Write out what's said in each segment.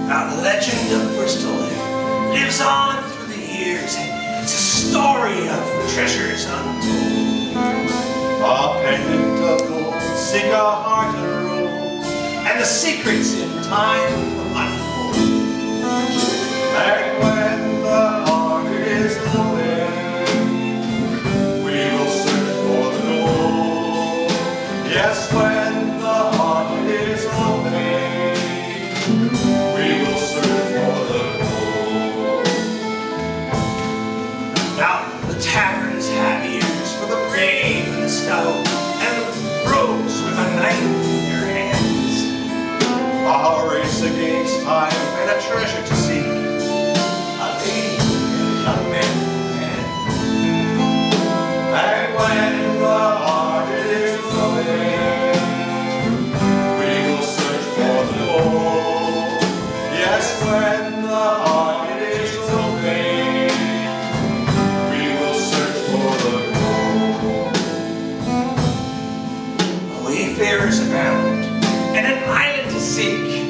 Now the legend of Bristol lives on through the years. It's a story of treasures untold. A pendant of gold, seek a heart of rose, and the secrets in time unfold. And when the heart is away, we will search for the gold. Yes, when the heart is away, we will search for the gold. Now the taverns have ears for the brave and the stout, and the rogues with a knife in their hands. A race against time and a treasure to seek, A lady and a young man. and when the heart is away, we will search for the gold. Yes, when the heart is away, we will search for the gold. Wayfarers abound, and an island to seek,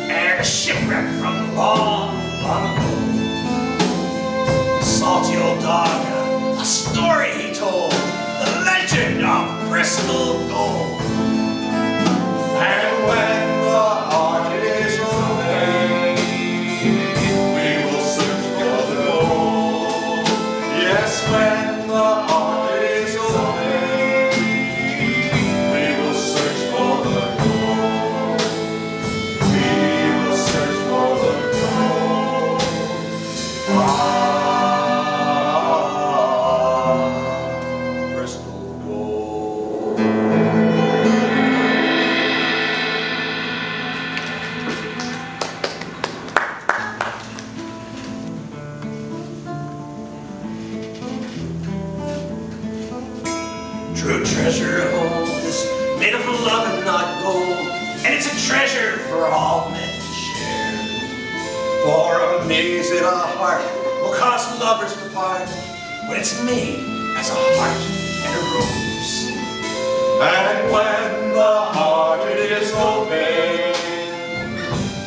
and a shipwreck from long, long ago. The salty old dog, a story he told, the legend of Bristol Gold. And when the heart is away, we will search for the gold. Yes, when the heart is away, we will search for the gold. We will search for the gold. Bristol gold. True treasure of old is made of love and not gold, and it's a treasure for all men to share. For a maze in a heart Will cause lovers to part when it's made as a heart and a rose. and when the heart is obeyed,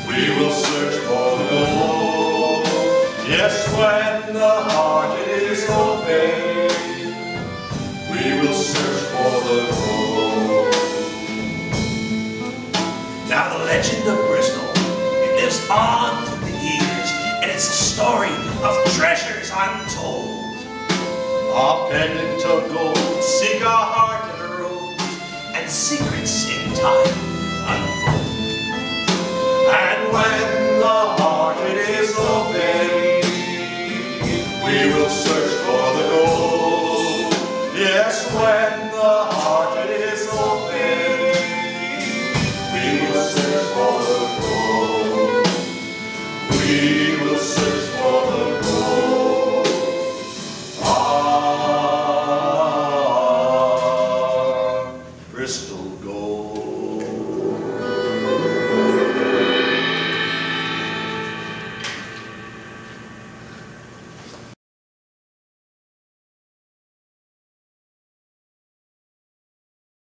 we will search for the gold. Yes, when the heart is obeyed, we will search for the gold. Now the legend of Bristol, it lives on through the years, and it's a story of treasures untold. A pendant of gold, seek a heart and a rose, And secrets in time unfold. and when the heart is obeyed, we will search for the gold. Yes, when the heart is obeyed, we will search for the gold. We